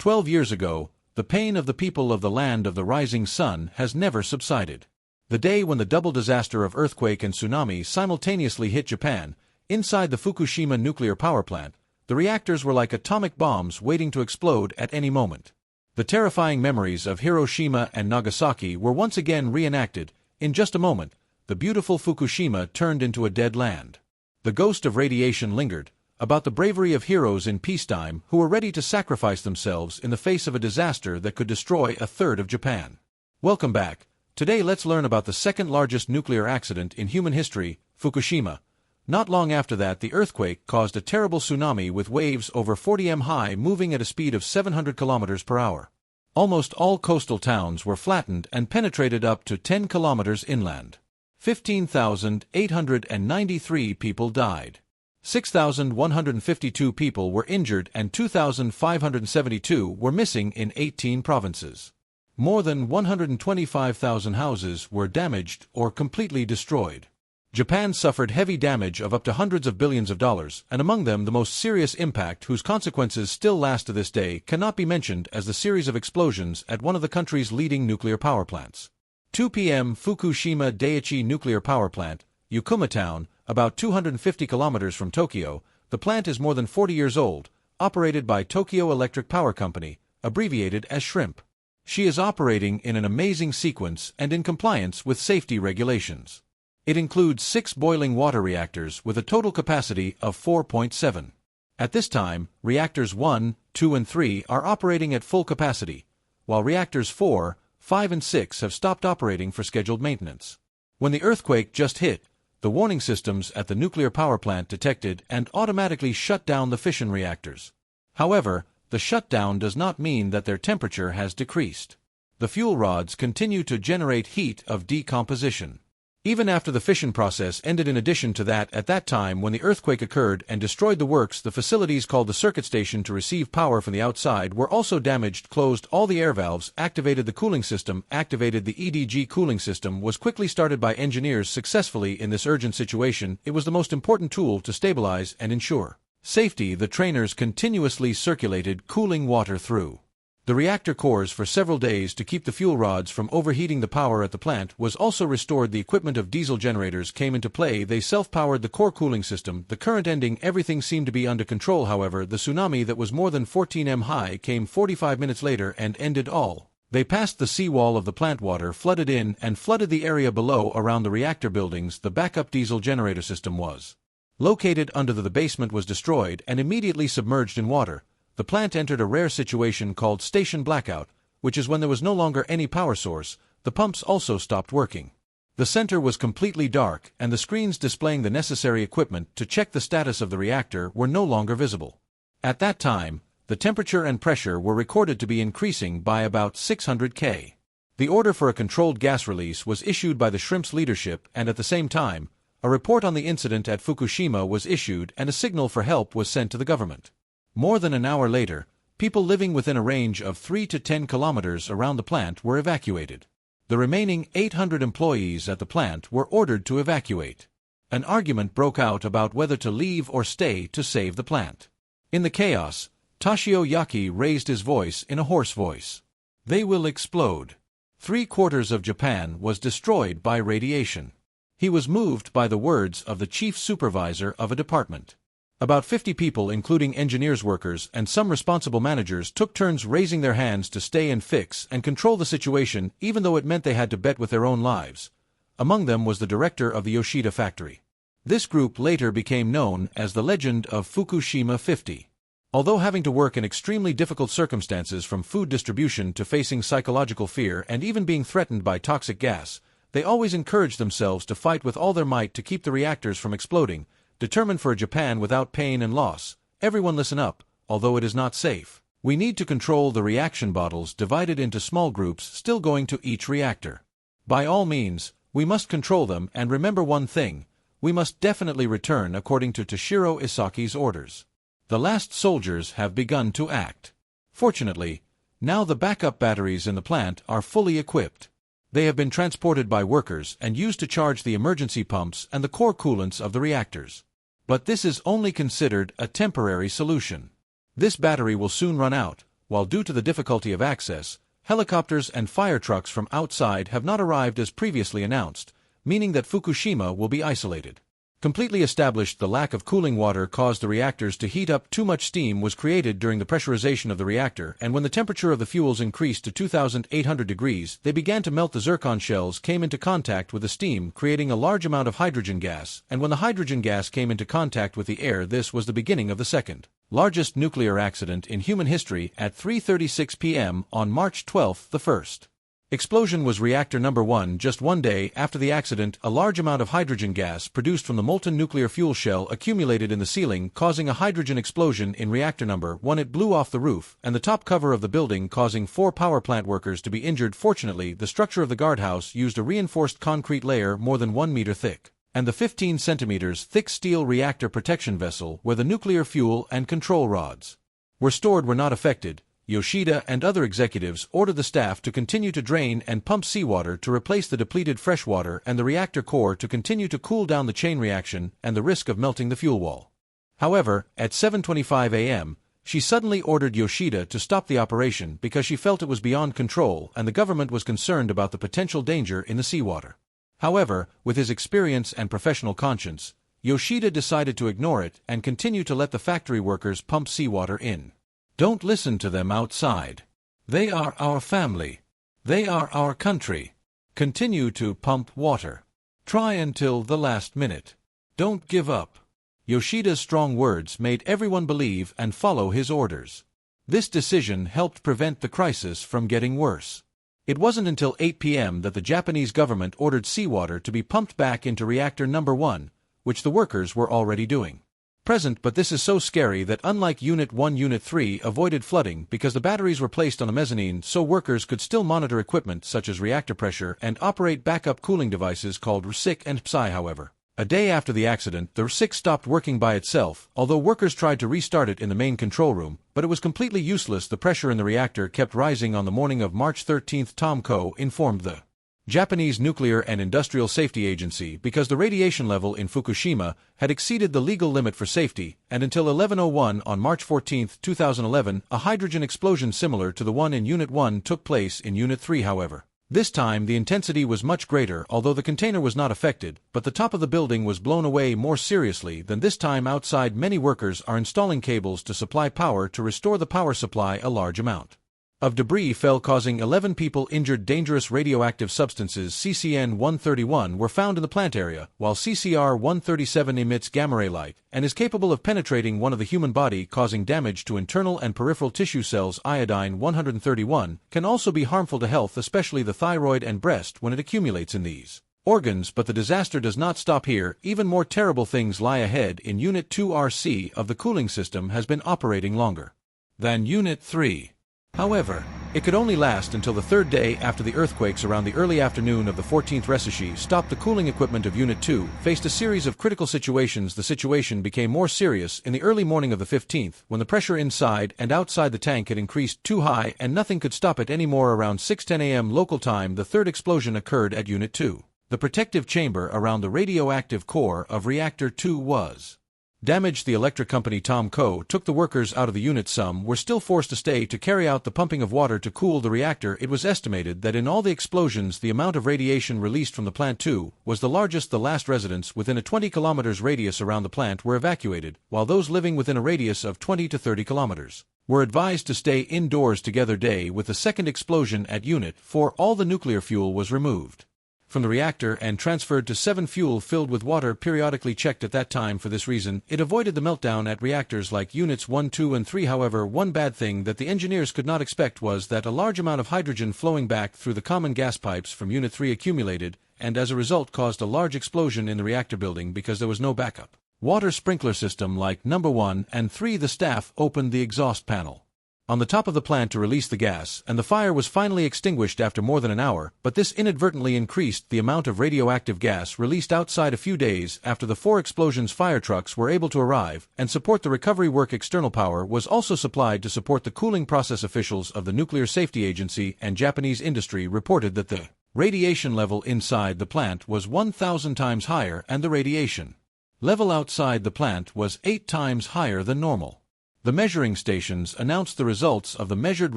12 years ago, the pain of the people of the land of the rising sun has never subsided. The day when the double disaster of earthquake and tsunami simultaneously hit Japan, inside the Fukushima nuclear power plant, the reactors were like atomic bombs waiting to explode at any moment. The terrifying memories of Hiroshima and Nagasaki were once again reenacted. In just a moment, the beautiful Fukushima turned into a dead land. The ghost of radiation lingered, about the bravery of heroes in peacetime who were ready to sacrifice themselves in the face of a disaster that could destroy a third of Japan. Welcome back. Today let's learn about the second largest nuclear accident in human history, Fukushima. Not long after that, the earthquake caused a terrible tsunami with waves over 40 m high moving at a speed of 700 kilometers per hour. Almost all coastal towns were flattened and penetrated up to 10 kilometers inland. 15,893 people died. 6,152 people were injured and 2,572 were missing in 18 provinces. More than 125,000 houses were damaged or completely destroyed. Japan suffered heavy damage of up to hundreds of billions of dollars, and among them the most serious impact, whose consequences still last to this day, cannot be mentioned, as the series of explosions at one of the country's leading nuclear power plants. 2 p.m. Fukushima Daiichi nuclear power plant, Yukuma town, about 250 kilometers from Tokyo. The plant is more than 40 years old, operated by Tokyo Electric Power Company, abbreviated as SHRIMP. She is operating in an amazing sequence and in compliance with safety regulations. It includes 6 boiling water reactors with a total capacity of 4.7. At this time, reactors 1, 2 and 3 are operating at full capacity, while reactors 4, 5 and 6 have stopped operating for scheduled maintenance. When the earthquake just hit, the warning systems at the nuclear power plant detected and automatically shut down the fission reactors. However, the shutdown does not mean that their temperature has decreased. The fuel rods continue to generate heat of decomposition. Even after the fission process ended. In addition to that, at that time when the earthquake occurred and destroyed the works, the facilities called the circuit station to receive power from the outside were also damaged. Closed all the air valves, activated the cooling system. Activated the EDG cooling system was quickly started by engineers successfully. In this urgent situation, it was the most important tool to stabilize and ensure safety. The trainers continuously circulated cooling water through the reactor cores for several days to keep the fuel rods from overheating. The power at the plant was also restored. The equipment of diesel generators came into play. They self-powered the core cooling system. The current ending, everything seemed to be under control. However, the tsunami that was more than 14 m high came 45 minutes later and ended all. They passed the seawall of the plant. Water flooded in and flooded the area below around the reactor buildings. The backup diesel generator system was located under the basement, was destroyed and immediately submerged in water. The plant entered a rare situation called station blackout, which is when there was no longer any power source. The pumps also stopped working. The center was completely dark, and the screens displaying the necessary equipment to check the status of the reactor were no longer visible. At that time, the temperature and pressure were recorded to be increasing by about 600 K. The order for a controlled gas release was issued by the SHRIMP's leadership, and at the same time, a report on the incident at Fukushima was issued and a signal for help was sent to the government. More than an hour later, people living within a range of 3 to 10 kilometers around the plant were evacuated. The remaining 800 employees at the plant were ordered to evacuate. An argument broke out about whether to leave or stay to save the plant. In the chaos, Toshio Yaki raised his voice in a hoarse voice. "They will explode." 3/4 of Japan was destroyed by radiation. He was moved by the words of the chief supervisor of a department. About 50 people, including engineers, workers, and some responsible managers, took turns raising their hands to stay and fix and control the situation, even though it meant they had to bet with their own lives. Among them was the director of the Yoshida factory. This group later became known as the legend of Fukushima 50. Although having to work in extremely difficult circumstances, from food distribution to facing psychological fear and even being threatened by toxic gas, they always encouraged themselves to fight with all their might to keep the reactors from exploding, determined for a Japan without pain and loss. Everyone listen up, although it is not safe. We need to control the reaction bottles divided into small groups still going to each reactor. By all means, we must control them, and remember one thing, we must definitely return according to Toshiro Isaki's orders. The last soldiers have begun to act. Fortunately, now the backup batteries in the plant are fully equipped. They have been transported by workers and used to charge the emergency pumps and the core coolants of the reactors. But this is only considered a temporary solution. This battery will soon run out, while due to the difficulty of access, helicopters and fire trucks from outside have not arrived as previously announced, meaning that Fukushima will be isolated. Completely established, the lack of cooling water caused the reactors to heat up. Too much steam was created during the pressurization of the reactor, and when the temperature of the fuels increased to 2,800 degrees, they began to melt. The zircon shells came into contact with the steam, creating a large amount of hydrogen gas, and when the hydrogen gas came into contact with the air, this was the beginning of the second largest nuclear accident in human history at 3:36 p.m. on March 12. The first explosion was reactor number 1. Just 1 day after the accident, a large amount of hydrogen gas produced from the molten nuclear fuel shell accumulated in the ceiling, causing a hydrogen explosion in reactor number 1. It blew off the roof and the top cover of the building, causing 4 power plant workers to be injured. Fortunately, the structure of the guardhouse used a reinforced concrete layer more than 1 meter thick, and the 15 centimeters thick steel reactor protection vessel where the nuclear fuel and control rods were stored were not affected. Yoshida and other executives ordered the staff to continue to drain and pump seawater to replace the depleted fresh water, and the reactor core to continue to cool down the chain reaction and the risk of melting the fuel wall. However, at 7:25 a.m., she suddenly ordered Yoshida to stop the operation because she felt it was beyond control and the government was concerned about the potential danger in the seawater. However, with his experience and professional conscience, Yoshida decided to ignore it and continue to let the factory workers pump seawater in. Don't listen to them outside. They are our family. They are our country. Continue to pump water. Try until the last minute. Don't give up. Yoshida's strong words made everyone believe and follow his orders. This decision helped prevent the crisis from getting worse. It wasn't until 8 p.m. that the Japanese government ordered seawater to be pumped back into reactor number 1, which the workers were already doing. But this is so scary that unlike Unit 1, Unit 3 avoided flooding because the batteries were placed on the mezzanine, so workers could still monitor equipment such as reactor pressure and operate backup cooling devices called RSIC and PSI. However, a day after the accident, the RSIC stopped working by itself, although workers tried to restart it in the main control room, but it was completely useless. The pressure in the reactor kept rising. On the morning of March 13, Tom Ko informed the Japanese Nuclear and Industrial Safety Agency because the radiation level in Fukushima had exceeded the legal limit for safety, and until 11:01 on March 14, 2011, a hydrogen explosion similar to the one in Unit 1 took place in Unit 3. However, this time the intensity was much greater, although the container was not affected, but the top of the building was blown away more seriously than this time. Outside, many workers are installing cables to supply power to restore the power supply. A large amount of debris fell, causing 11 people injured. Dangerous radioactive substances CCN-131 were found in the plant area, while CCR-137 emits gamma-ray light and is capable of penetrating one of the human body, causing damage to internal and peripheral tissue cells. Iodine-131 can also be harmful to health, especially the thyroid and breast, when it accumulates in these organs. But the disaster does not stop here. Even more terrible things lie ahead. In Unit 2, RC of the cooling system has been operating longer than Unit 3. However, it could only last until the third day after the earthquakes around the early afternoon of the 14th Resashi stopped. The cooling equipment of Unit 2 faced a series of critical situations. The situation became more serious in the early morning of the 15th, when the pressure inside and outside the tank had increased too high and nothing could stop it anymore. Around 6:10 a.m. local time, the third explosion occurred at Unit 2. The protective chamber around the radioactive core of Reactor 2 was damaged. The electric company Tom Ko took the workers out of the unit. Some were still forced to stay to carry out the pumping of water to cool the reactor. It was estimated that in all the explosions, the amount of radiation released from the plant 2 was the largest. The last residents within a 20 kilometers radius around the plant were evacuated, while those living within a radius of 20 to 30 kilometers were advised to stay indoors. Together day with the second explosion at Unit 4, all the nuclear fuel was removed from the reactor and transferred to 7 fuel filled with water, periodically checked at that time. For this reason, it avoided the meltdown at reactors like Units 1, 2, and 3. However, one bad thing that the engineers could not expect was that a large amount of hydrogen flowing back through the common gas pipes from Unit 3 accumulated, and as a result caused a large explosion in the reactor building because there was no backup water sprinkler system like number 1 and 3. The staff opened the exhaust panel on the top of the plant to release the gas, and the fire was finally extinguished after more than an hour, but this inadvertently increased the amount of radioactive gas released outside. A few days after the 4 explosions, fire trucks were able to arrive and support the recovery work. External power was also supplied to support the cooling process. Officials of the Nuclear Safety Agency and Japanese industry reported that the radiation level inside the plant was 1,000 times higher and the radiation level outside the plant was 8 times higher than normal. The measuring stations announced the results of the measured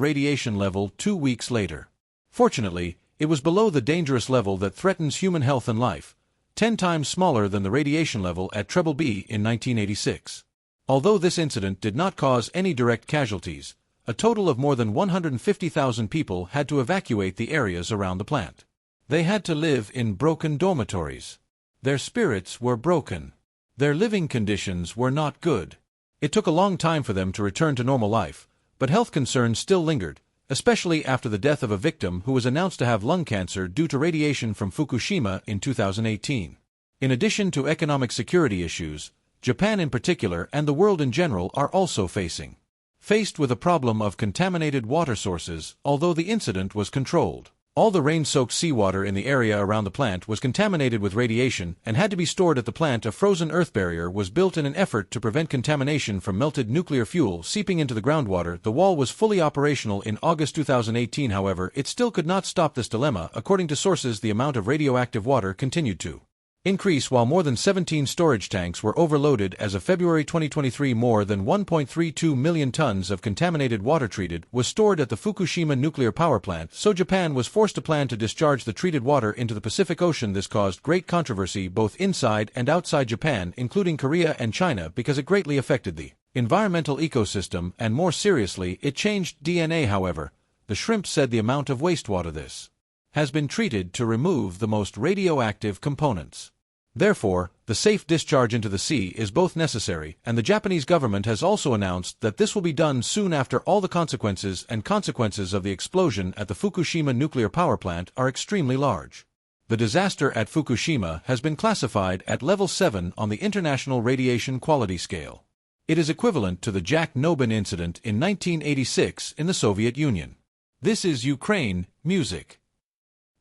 radiation level 2 weeks later. Fortunately, it was below the dangerous level that threatens human health and life, 10 times smaller than the radiation level at B in 1986. Although this incident did not cause any direct casualties, a total of more than 150,000 people had to evacuate the areas around the plant. They had to live in broken dormitories. Their spirits were broken. Their living conditions were not good. It took a long time for them to return to normal life, but health concerns still lingered, especially after the death of a victim who was announced to have lung cancer due to radiation from Fukushima in 2018. In addition to economic security issues, Japan in particular and the world in general are also faced with a problem of contaminated water sources, although the incident was controlled. All the rain-soaked seawater in the area around the plant was contaminated with radiation and had to be stored at the plant. A frozen earth barrier was built in an effort to prevent contamination from melted nuclear fuel seeping into the groundwater. The wall was fully operational in August 2018. However, it still could not stop this dilemma. According to sources, the amount of radioactive water continued to increase while more than 17 storage tanks were overloaded. As of February 2023, more than 1.32 million tons of contaminated water treated was stored at the Fukushima nuclear power plant, so Japan was forced to plan to discharge the treated water into the Pacific Ocean. This caused great controversy both inside and outside Japan, including Korea and China, because it greatly affected the environmental ecosystem and, more seriously, it changed DNA. However, the shrimp said the amount of wastewater this has been treated to remove the most radioactive components. Therefore, the safe discharge into the sea is both necessary, and the Japanese government has also announced that this will be done soon after all the consequences of the explosion at the Fukushima nuclear power plant are extremely large. The disaster at Fukushima has been classified at level 7 on the International Radiation Quality Scale. It is equivalent to the Chernobyl incident in 1986 in the Soviet Union. This is Ukraine, music.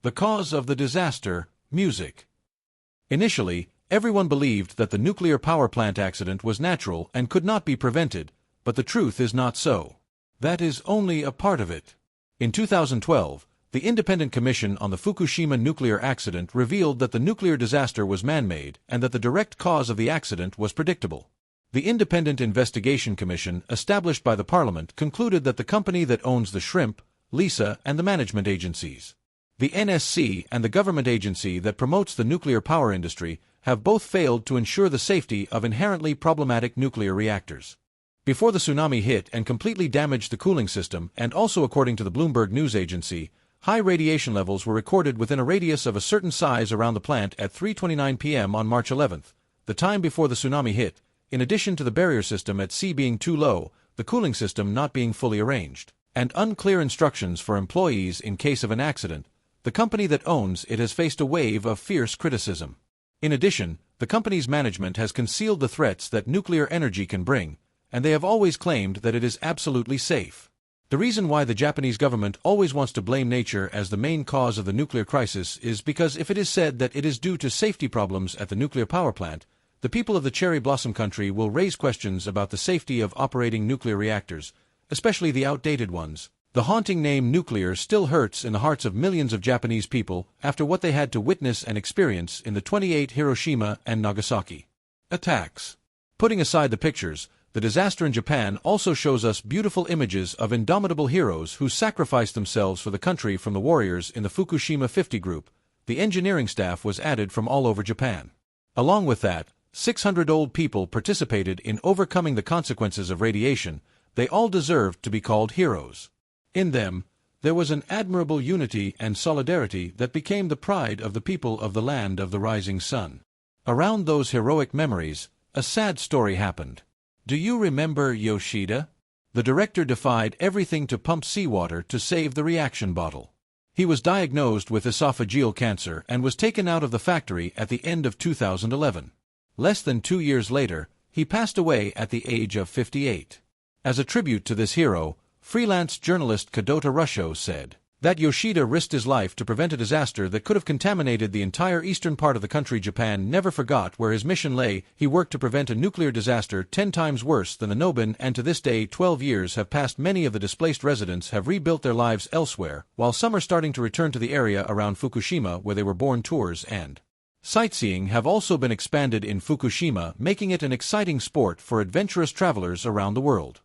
The cause of the disaster, music. Initially, everyone believed that the nuclear power plant accident was natural and could not be prevented, but the truth is not so. That is only a part of it. In 2012, the Independent Commission on the Fukushima nuclear accident revealed that the nuclear disaster was man-made and that the direct cause of the accident was predictable. The Independent Investigation Commission, established by the Parliament, concluded that the company that owns the shrimp, Lisa, and the management agencies, the NSC, and the government agency that promotes the nuclear power industry have both failed to ensure the safety of inherently problematic nuclear reactors. Before the tsunami hit and completely damaged the cooling system, and also according to the Bloomberg News Agency, high radiation levels were recorded within a radius of a certain size around the plant at 3:29 p.m. on March 11, the time before the tsunami hit. In addition to the barrier system at sea being too low, the cooling system not being fully arranged, and unclear instructions for employees in case of an accident, the company that owns it has faced a wave of fierce criticism. In addition, the company's management has concealed the threats that nuclear energy can bring, and they have always claimed that it is absolutely safe. The reason why the Japanese government always wants to blame nature as the main cause of the nuclear crisis is because if it is said that it is due to safety problems at the nuclear power plant, the people of the cherry blossom country will raise questions about the safety of operating nuclear reactors, especially the outdated ones. The haunting name nuclear still hurts in the hearts of millions of Japanese people after what they had to witness and experience in the 28 Hiroshima and Nagasaki attacks. Putting aside the pictures, the disaster in Japan also shows us beautiful images of indomitable heroes who sacrificed themselves for the country. From the warriors in the Fukushima 50 group, the engineering staff was added from all over Japan. Along with that, 600 old people participated in overcoming the consequences of radiation. They all deserved to be called heroes. In them, there was an admirable unity and solidarity that became the pride of the people of the land of the rising sun. Around those heroic memories, a sad story happened. Do you remember Yoshida? The director defied everything to pump seawater to save the reaction bottle. He was diagnosed with esophageal cancer and was taken out of the factory at the end of 2011. Less than 2 years later, he passed away at the age of 58. As a tribute to this hero, freelance journalist Kadota Rusho said that Yoshida risked his life to prevent a disaster that could have contaminated the entire eastern part of the country. Japan never forgot where his mission lay. He worked to prevent a nuclear disaster 10 times worse than the Chernobyl, and to this day 12 years have passed. Many of the displaced residents have rebuilt their lives elsewhere, while some are starting to return to the area around Fukushima where they were born. Tours and sightseeing have also been expanded in Fukushima, making it an exciting sport for adventurous travelers around the world.